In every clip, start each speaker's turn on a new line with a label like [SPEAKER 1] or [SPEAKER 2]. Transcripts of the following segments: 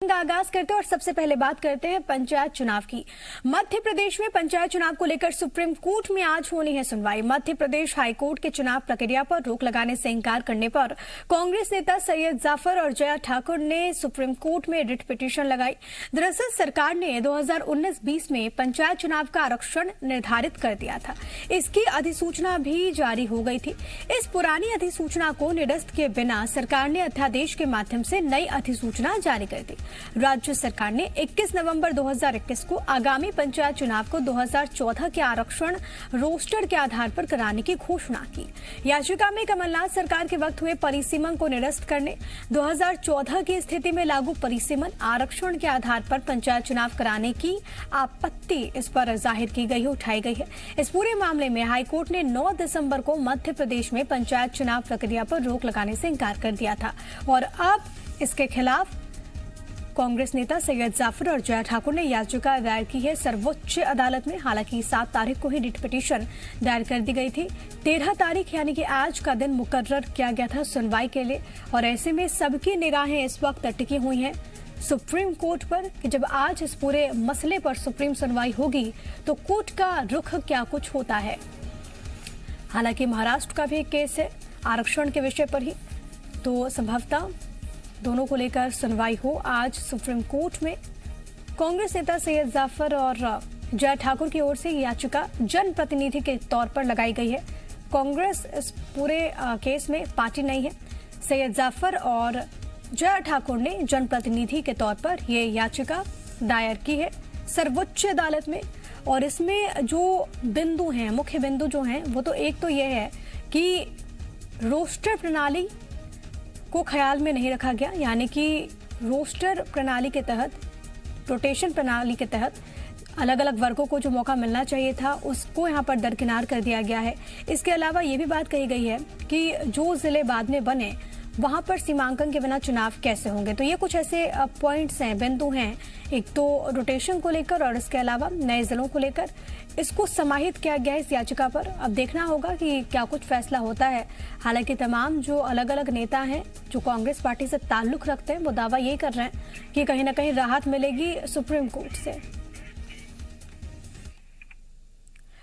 [SPEAKER 1] का आगाज करते हैं और सबसे पहले बात करते हैं पंचायत चुनाव की। मध्य प्रदेश में पंचायत चुनाव को लेकर सुप्रीम कोर्ट में आज होनी है सुनवाई। मध्य प्रदेश हाईकोर्ट के चुनाव प्रक्रिया पर रोक लगाने से इंकार करने पर कांग्रेस नेता सैयद जाफर और जया ठाकुर ने सुप्रीम कोर्ट में रिट पिटीशन लगाई। दरअसल सरकार ने 2019-20 में पंचायत चुनाव का आरक्षण निर्धारित कर दिया था। इसकी अधिसूचना भी जारी हो गई थी। इस पुरानी अधिसूचना को निरस्त किए बिना सरकार ने अध्यादेश के माध्यम से नई अधिसूचना जारी कर दी। राज्य सरकार ने 21 नवंबर 2021 को आगामी पंचायत चुनाव को 2014 के आरक्षण रोस्टर के आधार पर कराने की घोषणा की। याचिका में कमलनाथ सरकार के वक्त हुए परिसीमन को निरस्त करने, 2014 की स्थिति में लागू परिसीमन आरक्षण के आधार पर पंचायत चुनाव कराने की आपत्ति इस पर जाहिर की गई है, उठाई गई है। इस पूरे मामले में हाईकोर्ट ने 9 दिसंबर को मध्य प्रदेश में पंचायत चुनाव प्रक्रिया पर रोक लगाने से इंकार कर दिया था और अब इसके खिलाफ कांग्रेस नेता सैयद जाफर और जया ठाकुर ने याचिका दायर की है सर्वोच्च अदालत में। हालांकि 7 तारीख को ही रिट पिटीशन दायर कर दी गई थी। 13 तारीख यानी कि आज का दिन मुकर्रर किया गया था सुनवाई के लिए और ऐसे में सबकी निगाहें इस वक्त टिकी हुई हैं सुप्रीम कोर्ट पर कि जब आज इस पूरे मसले पर सुप्रीम सुनवाई होगी तो कोर्ट का रुख क्या कुछ होता है। हालांकि महाराष्ट्र का भी एक केस है आरक्षण के विषय पर ही, तो संभवतः दोनों को लेकर सुनवाई हो आज सुप्रीम कोर्ट में। कांग्रेस नेता सैयद जाफर और जया ठाकुर की ओर से याचिका जनप्रतिनिधि के तौर पर लगाई गई है। कांग्रेस इस पूरे केस में पार्टी नहीं है। सैयद जाफर और जया ठाकुर ने जनप्रतिनिधि के तौर पर ये याचिका दायर की है सर्वोच्च अदालत में। और इसमें जो बिंदु हैं, मुख्य बिंदु जो हैं, वो तो एक तो ये है कि रोस्टर प्रणाली को ख्याल में नहीं रखा गया, यानी कि रोस्टर प्रणाली के तहत, रोटेशन प्रणाली के तहत अलग अलग वर्गों को जो मौका मिलना चाहिए था उसको यहां पर दरकिनार कर दिया गया है। इसके अलावा ये भी बात कही गई है कि जो जिले बाद में बने वहां पर सीमांकन के बिना चुनाव कैसे होंगे। तो ये कुछ ऐसे पॉइंट्स हैं, बिंदु हैं, एक तो रोटेशन को लेकर और इसके अलावा नए जिलों को लेकर इसको समाहित किया गया है इस याचिका पर। अब देखना होगा कि क्या कुछ फैसला होता है। हालांकि तमाम जो अलग अलग नेता हैं जो कांग्रेस पार्टी से ताल्लुक रखते हैं वो दावा यही कर रहे हैं कि कहीं ना कहीं राहत मिलेगी सुप्रीम कोर्ट से।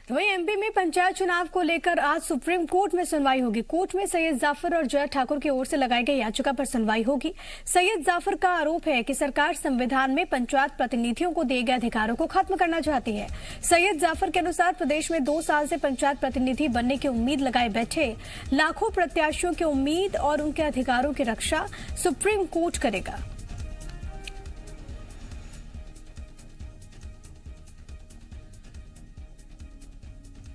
[SPEAKER 1] तो वहीं एमपी में पंचायत चुनाव को लेकर आज सुप्रीम कोर्ट में सुनवाई होगी। कोर्ट में सैयद जाफर और जया ठाकुर की ओर से लगाई गई याचिका पर सुनवाई होगी। सैयद जाफर का आरोप है कि सरकार संविधान में पंचायत प्रतिनिधियों को दिए गए अधिकारों को खत्म करना चाहती है। सैयद जाफर के अनुसार प्रदेश में 2 साल से पंचायत प्रतिनिधि बनने की उम्मीद लगाए बैठे लाखों प्रत्याशियों की उम्मीद और उनके अधिकारों की रक्षा सुप्रीम कोर्ट करेगा।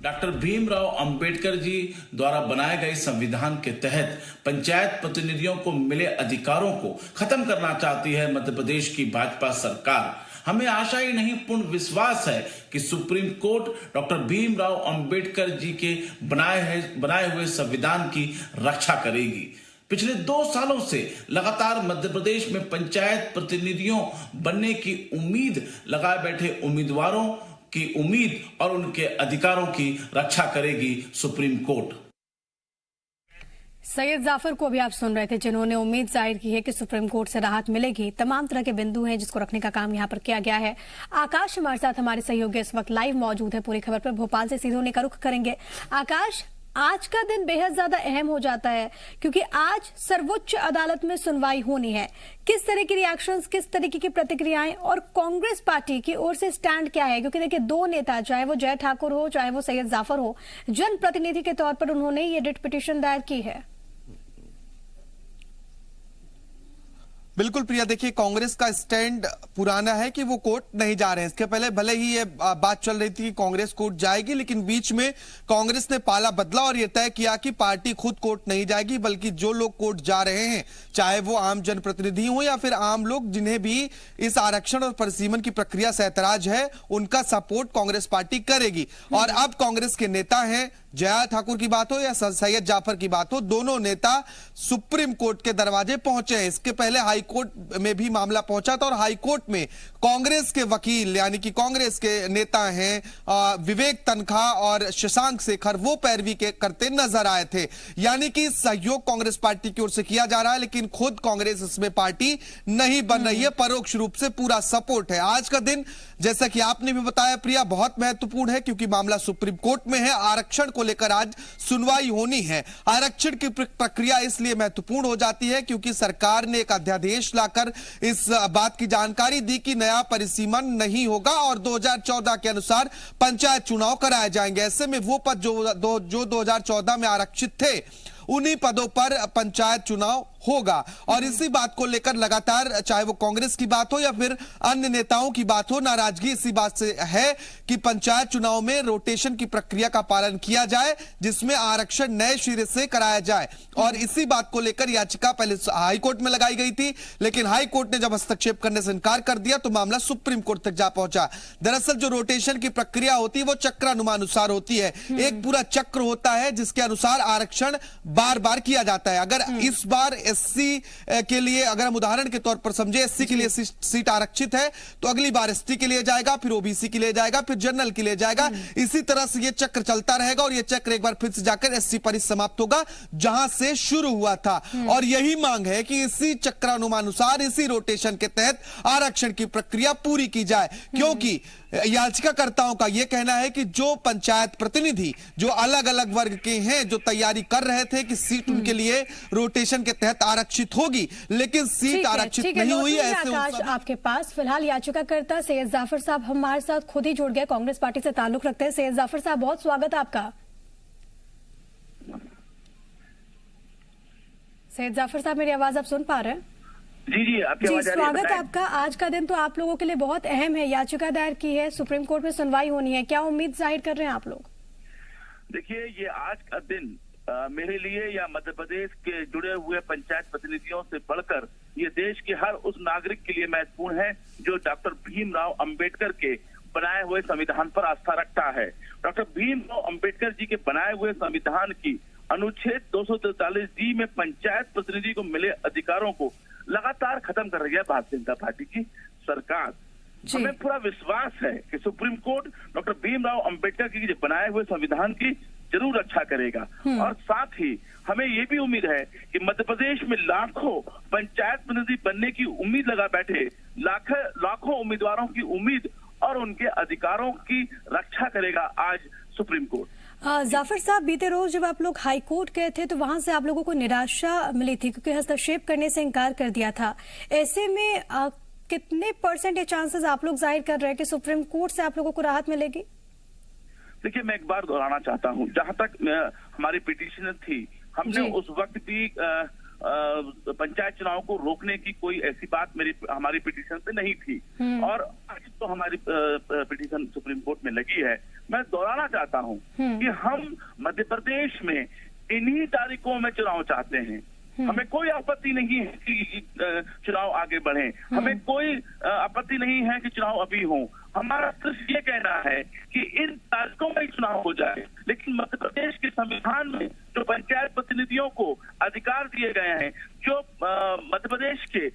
[SPEAKER 2] डॉक्टर भीमराव अंबेडकर जी द्वारा बनाए गए संविधान के तहत पंचायत प्रतिनिधियों को मिले अधिकारों को खत्म करना चाहती है मध्य प्रदेश की भाजपा सरकार। हमें आशा ही नहीं पूर्ण विश्वास है कि supreme court doctor Bhimrao Ambedkar ji के बनाए हुए संविधान की रक्षा करेगी। पिछले 2 सालों से लगातार मध्य प्रदेश में पंचायत प्रतिनिधियों बनने की उम्मीद लगाए बैठे उम्मीदवारों की उम्मीद और उनके अधिकारों की रक्षा करेगी सुप्रीम कोर्ट।
[SPEAKER 1] सैयद जाफर को अभी आप सुन रहे थे जिन्होंने उम्मीद जाहिर की है कि सुप्रीम कोर्ट से राहत मिलेगी। तमाम तरह के बिंदु हैं जिसको रखने का काम यहां पर किया गया है। आकाश हमारे साथ, हमारे सहयोगी इस वक्त लाइव मौजूद है पूरी खबर पर। भोपाल से सीधे होने का रुख करेंगे। आकाश, आज का दिन बेहद ज्यादा अहम हो जाता है क्योंकि आज सर्वोच्च अदालत में सुनवाई होनी है। किस तरह की रिएक्शंस, किस तरीके की प्रतिक्रियाएं और कांग्रेस पार्टी की ओर से स्टैंड क्या है? क्योंकि देखिए 2 नेता, चाहे वो जया ठाकुर हो चाहे वो सैयद जाफर हो, जनप्रतिनिधि के तौर पर उन्होंने ये रिट पिटीशन दायर की है।
[SPEAKER 3] बिल्कुल प्रिया, देखिए कांग्रेस का स्टैंड पुराना है कि वो कोर्ट नहीं जा रहे हैं। इसके पहले भले ही ये बात चल रही थी कि कांग्रेस कोर्ट जाएगी, लेकिन बीच में कांग्रेस ने पाला बदला और ये तय किया कि पार्टी खुद कोर्ट नहीं जाएगी, बल्कि जो लोग कोर्ट जा रहे हैं, चाहे वो आम जनप्रतिनिधि हो या फिर आम लोग जिन्हें भी इस आरक्षण और परिसीमन की प्रक्रिया से ऐतराज है, उनका सपोर्ट कांग्रेस पार्टी करेगी। और अब कांग्रेस के नेता हैं, जया ठाकुर की बात हो या सैयद जाफर की बात हो, दोनों नेता सुप्रीम कोर्ट के दरवाजे पहुंचे हैं। इसके पहले हाई हाईकोर्ट में भी मामला पहुंचा था और हाईकोर्ट में कांग्रेस के वकील यानी कि कांग्रेस के नेता हैं विवेक तन्खा और शशांक शेखर, वो पैरवी करते नजर आए थे। यानी कि सहयोग कांग्रेस पार्टी की ओर से किया जा रहा है, लेकिन खुद कांग्रेस इसमें पार्टी नहीं बन रही है, परोक्ष रूप से पूरा सपोर्ट है। आज का दिन जैसा कि आपने भी बताया प्रिया, बहुत महत्वपूर्ण है क्योंकि मामला सुप्रीम कोर्ट में है। आरक्षण को लेकर आज सुनवाई होनी है। आरक्षण की प्रक्रिया इसलिए महत्वपूर्ण हो जाती है क्योंकि सरकार ने एक अध्यादेश लाकर इस बात की जानकारी दी कि नया परिसीमन नहीं होगा और 2014 के अनुसार पंचायत चुनाव कराए जाएंगे। ऐसे में वो पद जो 2014 में आरक्षित थे, उन्हीं पदों पर पंचायत चुनाव होगा। और इसी बात को लेकर लगातार चाहे वो कांग्रेस की बात हो या फिर अन्य नेताओं की बात हो, नाराजगी इसी बात से है कि पंचायत चुनाव में रोटेशन की प्रक्रिया का पालन किया जाए, जिसमें आरक्षण नए सिरे से कराया जाए। और इसी बात को लेकर याचिका पहले हाईकोर्ट में लगाई गई थी, लेकिन हाईकोर्ट ने जब हस्तक्षेप करने से इनकार कर दिया तो मामला सुप्रीम कोर्ट तक जा पहुंचा। दरअसल जो रोटेशन की प्रक्रिया होती है वो चक्रानुसार होती है। एक पूरा चक्र होता है जिसके अनुसार आरक्षण बार बार किया जाता है। अगर इस बार एससी के लिए, अगर हम उदाहरण के तौर पर समझे, एससी के लिए सीट आरक्षित है तो अगली बार एसटी के लिए जाएगा, फिर ओबीसी के लिए जाएगा, फिर जनरल के लिए जाएगा। इसी तरह से ये चक्र चलता रहेगा और ये चक्र एक बार फिर से जाकर एससी पर ही समाप्त होगा जहां से शुरू हुआ था। और यही मांग है कि इसी चक्रानुसार, इसी रोटेशन के तहत आरक्षण की प्रक्रिया पूरी की जाए, क्योंकि याचिकाकर्ताओं का यह कहना है कि जो पंचायत प्रतिनिधि जो अलग अलग वर्ग के हैं, जो तैयारी कर रहे थे कि सीट उनके लिए रोटेशन के तहत आरक्षित होगी, लेकिन सीट आरक्षित नहीं हुई। ऐसे
[SPEAKER 1] आपके पास फिलहाल याचिकाकर्ता सैयद जाफर साहब हमारे साथ खुद ही जुड़ गए, कांग्रेस पार्टी से ताल्लुक रखते हैं। सैयद जाफर साहब, बहुत स्वागत है आपका। सैयद जाफर साहब, मेरी आवाज आप सुन पा रहे हैं?
[SPEAKER 4] जी, आपकी आवाज आ रही है।
[SPEAKER 1] स्वागत है आपका। आज का दिन तो आप लोगों के लिए बहुत अहम है, याचिका दायर की है, सुप्रीम कोर्ट में सुनवाई होनी है, क्या उम्मीद जाहिर कर रहे हैं आप लोग?
[SPEAKER 4] देखिए, ये आज का दिन मेरे लिए या मध्य प्रदेश के जुड़े हुए पंचायत प्रतिनिधियों से बढ़कर ये देश के हर उस नागरिक के लिए महत्वपूर्ण है जो डॉक्टर भीमराव अंबेडकर के बनाए हुए संविधान पर आस्था रखता है। डॉक्टर भीमराव अंबेडकर जी के बनाए हुए संविधान की अनुच्छेद 243 में पंचायत प्रतिनिधि को मिले अधिकारों को लगातार खत्म कर रही है भारतीय जनता पार्टी की सरकार। हमें पूरा विश्वास है कि supreme court doctor Bhimrao Ambedkar की बनाए हुए संविधान की जरूर रक्षा करेगा। और साथ ही हमें ये भी उम्मीद है कि मध्य प्रदेश में लाखों पंचायत प्रतिनिधि बनने की उम्मीद लगा बैठे लाखों उम्मीदवारों की उम्मीद और उनके अधिकारों की रक्षा करेगा आज सुप्रीम कोर्ट।
[SPEAKER 1] जाफर साहब, बीते रोज जब आप लोग हाई कोर्ट गए थे तो वहां से आप लोगों को निराशा मिली थी क्योंकि हस्तक्षेप करने से इनकार कर दिया था। ऐसे में कितने % ये चांसेस आप लोग जाहिर कर रहे हैं कि सुप्रीम कोर्ट से आप लोगों को राहत मिलेगी?
[SPEAKER 4] देखिए, मैं एक बार दोहराना चाहता हूं, जहां तक हमारी पिटीशन थी, हमने उस वक्त भी पंचायत चुनाव को रोकने की कोई ऐसी बात हमारी पिटीशन पे नहीं थी। और आज तो हमारी पिटीशन सुप्रीम कोर्ट में लगी है। मैं दोहराना चाहता हूं कि हम मध्य प्रदेश में इन्हीं तारीखों में चुनाव चाहते हैं। हमें कोई आपत्ति नहीं है कि चुनाव आगे बढ़े, हमें कोई आपत्ति नहीं है कि चुनाव अभी हो। हमारा सिर्फ ये कहना है कि इन तारीखों में चुनाव हो जाए, लेकिन मध्य प्रदेश के संविधान में जो पंचायत प्रतिनिधियों को अधिकार दिए गए हैं, जो मध्य प्रदेश के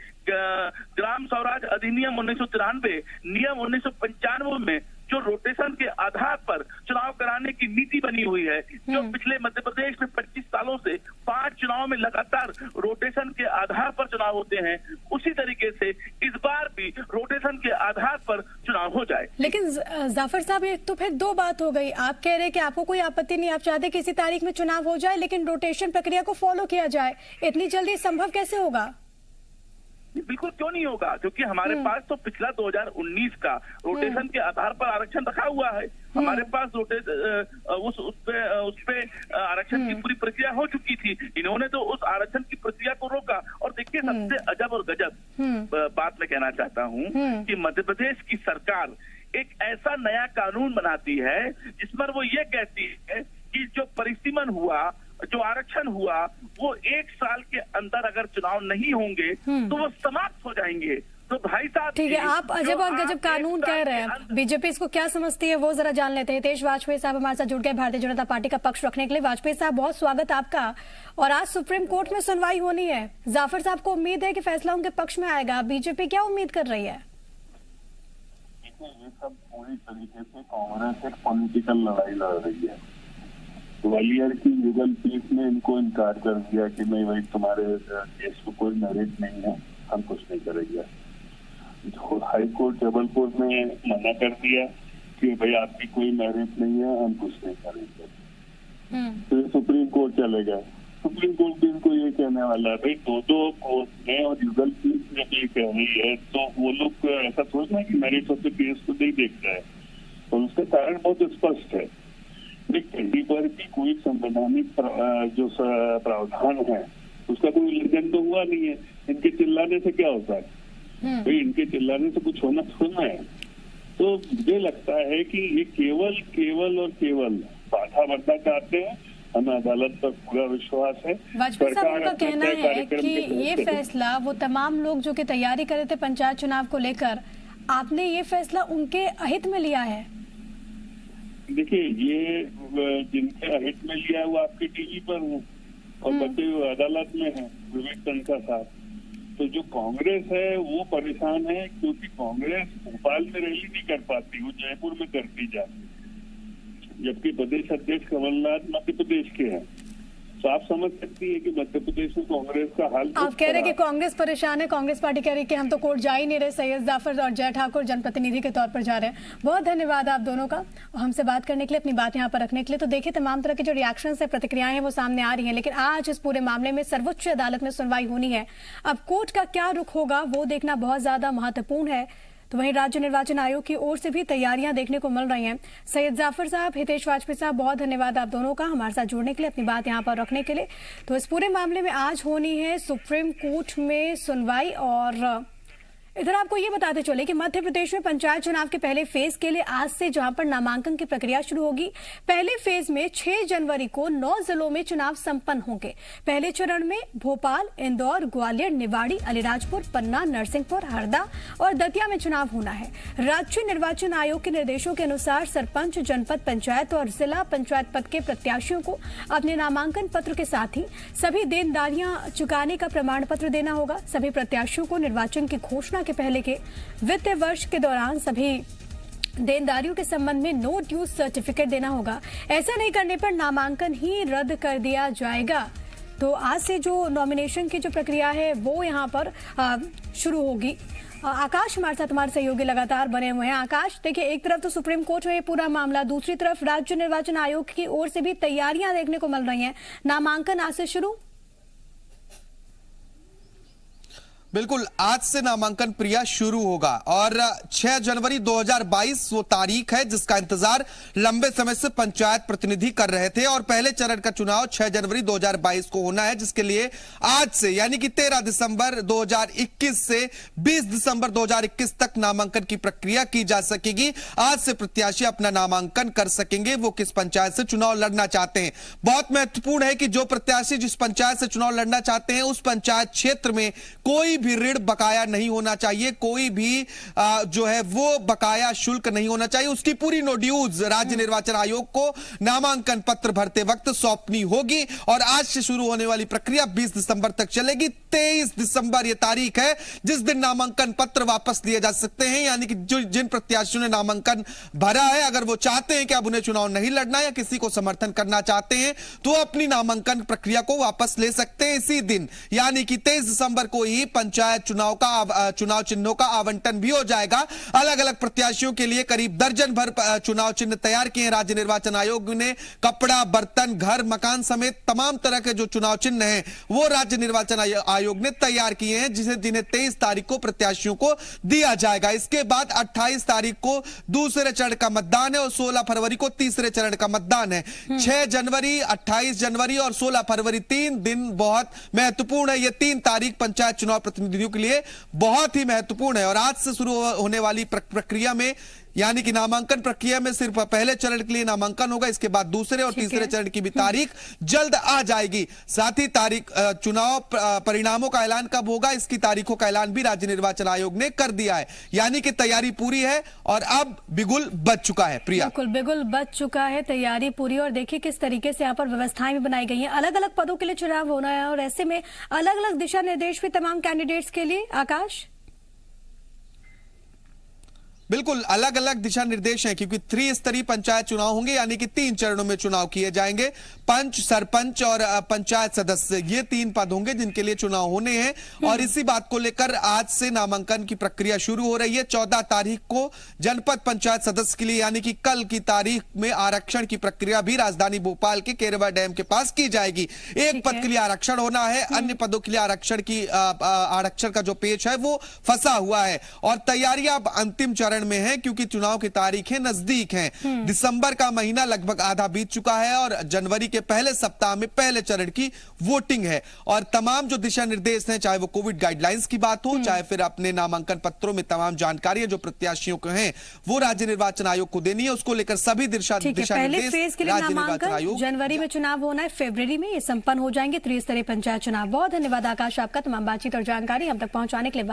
[SPEAKER 4] ग्राम स्वराज अधिनियम 1993, नियम 1995 में जो रोटेशन के आधार पर चुनाव कराने की नीति बनी हुई है, जो पिछले मध्य प्रदेश में 25 सालों से 5 चुनाव में लगातार रोटेशन के आधार पर चुनाव होते हैं, उसी तरीके से इस बार भी रोटेशन के आधार पर चुनाव हो जाए।
[SPEAKER 1] लेकिन जाफर साहब, ये तो फिर दो बात हो गई। आप कह रहे हैं कि आपको कोई आपत्ति नहीं, आप चाहते कि इसी तारीख में चुनाव हो जाए, लेकिन रोटेशन प्रक्रिया को फॉलो किया जाए। इतनी जल्दी संभव कैसे होगा?
[SPEAKER 4] बिल्कुल क्यों नहीं होगा, क्योंकि हमारे पास तो पिछला 2019 का रोटेशन के आधार पर आरक्षण रखा हुआ है। हमारे पास उस पे आरक्षण की पूरी प्रक्रिया हो चुकी थी। इन्होंने तो उस आरक्षण की प्रक्रिया को रोका। और देखिए, सबसे अजब और गजब बात मैं कहना चाहता हूँ कि मध्य प्रदेश की सरकार एक ऐसा नया कानून बनाती है जिस पर वो ये कहती है कि जो परिसीमन हुआ, जो आरक्षण हुआ, वो 1 साल के अंदर अगर चुनाव नहीं होंगे तो वो समाप्त हो जाएंगे। तो भाई साहब
[SPEAKER 1] ठीक है, आप अजब और गजब कानून कह रहे हैं, बीजेपी इसको क्या समझती है वो जरा जान लेते हैं। हितेश वाजपेयी साहब हमारे साथ जुड़ गए भारतीय जनता पार्टी का पक्ष रखने के लिए। वाजपेयी साहब, बहुत स्वागत आपका। और आज सुप्रीम कोर्ट में सुनवाई होनी है, जाफर साहब को उम्मीद है कि फैसला उनके पक्ष में आएगा, बीजेपी क्या उम्मीद कर रही है?
[SPEAKER 5] ये सब पूरी तरीके से कांग्रेस एक पॉलिटिकल लड़ाई लड़ रही है। ग्वालियर की लीगल पीठ ने इनको इनकार कर दिया कि नहीं भाई तुम्हारे केस को कोई मेरिट नहीं है, हम कुछ नहीं करेंगे। हाई कोर्ट जबलपुर ने मना कर दिया कि भाई आपकी कोई मेरिट नहीं है, हम कुछ नहीं करेंगे। फिर सुप्रीम कोर्ट चले गए। सुप्रीम कोर्ट भी इनको ये कहने वाला है भाई दो कोर्ट में और लीगल पीठ जब ये कह रही है तो वो लोग ऐसा सोचना है कि मेरिट ऑफ द केस को नहीं देखता है, और उसका कारण बहुत स्पष्ट है। कहीं पर भी कोई संवैधानिक जो प्रावधान है उसका कोई उल्लंघन तो हुआ नहीं है। इनके चिल्लाने से क्या होता है भाई? इनके चिल्लाने से कुछ होना थोड़ा है। तो मुझे लगता है कि ये केवल और केवल बाधा बनना चाहते हैं। हमें अदालत पर पूरा विश्वास है।
[SPEAKER 1] वाजपेयी साहब, उनका कहना है कि ये फैसला वो तमाम लोग जो कि तैयारी कर रहे थे पंचायत चुनाव को लेकर, आपने ये फैसला उनके अहित में लिया है।
[SPEAKER 5] देखिए, ये जिनके अहित में लिया है वो आपके टीवी पर है और बचे हुए अदालत में है, विवेक तनखा साहब। तो जो कांग्रेस है वो परेशान है क्योंकि कांग्रेस भोपाल में रैली नहीं कर पाती, वो जयपुर में करती जाती, जबकि प्रदेश अध्यक्ष कमलनाथ मध्य प्रदेश के हैं। तो आप समझ सकती है कि मध्य प्रदेश में कांग्रेस का हाल।
[SPEAKER 1] आप कह रहे हैं कि कांग्रेस परेशान है, कांग्रेस पार्टी कह रही है कि हम तो कोर्ट जा ही नहीं रहे। सैयद जाफर और जय ठाकुर जनप्रतिनिधि के तौर पर जा रहे हैं। बहुत धन्यवाद आप दोनों का हमसे बात करने के लिए, अपनी बात यहाँ पर रखने के लिए। तो देखिए, तमाम तरह के जो रिएक्शंस है, प्रतिक्रियाएं हैं, वो सामने आ रही हैं, लेकिन आज इस पूरे मामले में सर्वोच्च अदालत में सुनवाई होनी है। अब कोर्ट का क्या रुख होगा वो देखना बहुत ज्यादा महत्वपूर्ण है। तो वहीं राज्य निर्वाचन आयोग की ओर से भी तैयारियां देखने को मिल रही हैं। सैयद जाफर साहब, हितेश वाजपेयी साहब, बहुत धन्यवाद आप दोनों का हमारे साथ जुड़ने के लिए, अपनी बात यहां पर रखने के लिए। तो इस पूरे मामले में आज होनी है सुप्रीम कोर्ट में सुनवाई। और इधर आपको ये बताते चले कि मध्य प्रदेश में पंचायत चुनाव के पहले फेज के लिए आज से जहां पर नामांकन की प्रक्रिया शुरू होगी। पहले फेज में 6 जनवरी को 9 जिलों में चुनाव संपन्न होंगे। पहले चरण में भोपाल, इंदौर, ग्वालियर, निवाड़ी, अलीराजपुर, पन्ना, नरसिंहपुर, हरदा और दतिया में चुनाव होना है। राज्य निर्वाचन आयोग के निर्देशों के अनुसार सरपंच, जनपद पंचायत और जिला पंचायत पद के प्रत्याशियों को अपने नामांकन पत्र के साथ ही सभी देनदारियां चुकाने का प्रमाण पत्र देना होगा। सभी प्रत्याशियों को निर्वाचन की घोषणा के पहले के वित्तीय वर्ष के दौरान सभी देनदारियों के संबंध में नो ड्यूज सर्टिफिकेट देना होगा। ऐसा नहीं करने पर नामांकन ही रद्द कर दिया जाएगा। तो आज से जो नॉमिनेशन की जो प्रक्रिया है वो यहाँ पर शुरू होगी। आकाश हमारे साथ, हमारे सहयोगी लगातार बने हुए हैं। आकाश, देखिए, एक तरफ तो सुप्रीम कोर्ट में ये पूरा मामला, दूसरी तरफ राज्य निर्वाचन आयोग की ओर से भी तैयारियां देखने को मिल रही हैं। नामांकन आज से शुरू।
[SPEAKER 3] बिल्कुल, आज से नामांकन प्रक्रिया शुरू होगा और 6 जनवरी 2022 वो तारीख है जिसका इंतजार लंबे समय से पंचायत प्रतिनिधि कर रहे थे। और पहले चरण का चुनाव 6 जनवरी 2022 को होना है, जिसके लिए आज से यानी कि 13 दिसंबर 2021 से 20 दिसंबर 2021 तक नामांकन की प्रक्रिया की जा सकेगी। आज से प्रत्याशी अपना नामांकन कर सकेंगे, वो किस पंचायत से चुनाव लड़ना चाहते हैं। बहुत महत्वपूर्ण है कि जो प्रत्याशी जिस पंचायत से चुनाव लड़ना चाहते हैं उस पंचायत क्षेत्र में कोई भी ऋण बकाया नहीं होना चाहिए, कोई भी जो है वो बकाया शुल्क नहीं होना चाहिए। उसकी पूरी नो ड्यूज राज्य निर्वाचन आयोग को नामांकन पत्र भरते वक्त सौंपनी होगी। और आज से शुरू होने वाली प्रक्रिया 20 दिसंबर तक चलेगी। 23 दिसंबर ये तारीख है जिस दिन नामांकन पत्र वापस लिए जा सकते हैं, यानी कि जो जिन प्रत्याशियों ने नामांकन भरा है, अगर वो चाहते हैं कि अब उन्हें चुनाव नहीं लड़ना या किसी को समर्थन करना चाहते हैं तो अपनी नामांकन प्रक्रिया को वापस ले सकते हैं इसी दिन, यानी कि 23 दिसंबर को ही पंचायत चुनाव चिन्हों का आवंटन भी हो जाएगा। अलग अलग प्रत्याशियों के लिए करीब दर्जन भर चुनाव चिन्ह तैयार किए हैं राज्य निर्वाचन आयोग ने। कपड़ा, बर्तन, घर, मकान समेत तमाम तरह के जो चुनाव चिन्ह हैं वो राज्य निर्वाचन आयोग ने तैयार किए हैं, जिन्हें 23 तारीख को प्रत्याशियों को दिया जाएगा। इसके बाद 28 तारीख को दूसरे चरण का मतदान है और 16 फरवरी को तीसरे चरण का मतदान है। 6 जनवरी, 28 जनवरी और 16 फरवरी 3 दिन बहुत महत्वपूर्ण है। ये 3 तारीख पंचायत चुनाव प्रतिनिधियों के लिए बहुत ही महत्वपूर्ण है। और आज से शुरू होने वाली प्रक्रिया में यानी कि नामांकन प्रक्रिया में सिर्फ पहले चरण के लिए नामांकन होगा, इसके बाद दूसरे और
[SPEAKER 1] ठीक
[SPEAKER 3] तीसरे
[SPEAKER 1] है।
[SPEAKER 3] चरण की भी तारीख जल्द आ जाएगी। साथ ही चुनाव परिणामों का ऐलान कब होगा, इसकी तारीखों का ऐलान भी राज्य निर्वाचन आयोग ने कर दिया है। यानी कि तैयारी पूरी है और अब बिगुल बज चुका है। प्रिया,
[SPEAKER 1] बिल्कुल बिगुल बच चुका है, तैयारी पूरी। और देखिए किस तरीके से यहाँ पर व्यवस्थाएं भी बनाई गई हैं। अलग अलग पदों के लिए चुनाव होना है और ऐसे में अलग अलग दिशा निर्देश भी तमाम कैंडिडेट्स के लिए। आकाश,
[SPEAKER 3] बिल्कुल अलग अलग दिशा निर्देश हैं, क्योंकि त्रिस्तरीय पंचायत चुनाव होंगे, यानी कि 3 चरणों में चुनाव किए जाएंगे। पंच, सरपंच और पंचायत सदस्य, ये 3 पद होंगे जिनके लिए चुनाव होने हैं। और इसी बात को लेकर आज से नामांकन की प्रक्रिया शुरू हो रही है। 14 तारीख को जनपद पंचायत सदस्य के लिए, यानी कि कल की तारीख में आरक्षण की प्रक्रिया भी राजधानी भोपाल के केरवा डैम के पास की जाएगी। एक पद के लिए आरक्षण होना है, अन्य पदों के लिए आरक्षण का जो पेच है वो फंसा हुआ है। और तैयारियां अब अंतिम चरण में है, क्योंकि चुनाव की तारीखें नजदीक हैं। दिसंबर का महीना लगभग आधा बीत चुका है और जनवरी के पहले सप्ताह में पहले चरण की वोटिंग है। और तमाम जो दिशा निर्देश हैं, चाहे वो कोविड गाइडलाइंस की बात हो, चाहे फिर अपने नामांकन पत्रों में तमाम जानकारियां जो प्रत्याशियों को हैं वो राज्य निर्वाचन आयोग को देनी है, उसको लेकर सभी दिशा निर्देश
[SPEAKER 1] पहले फेज के लिए
[SPEAKER 3] राज्य निर्वाचन
[SPEAKER 1] नामांकन
[SPEAKER 3] आयोग
[SPEAKER 1] जनवरी में चुनाव होना है, फरवरी में ये संपन्न हो जाएंगे त्रिस्तरीय पंचायत चुनाव। बहुत धन्यवाद आकाश आपका तमाम बातचीत और जानकारी हम तक पहुंचाने के लिए।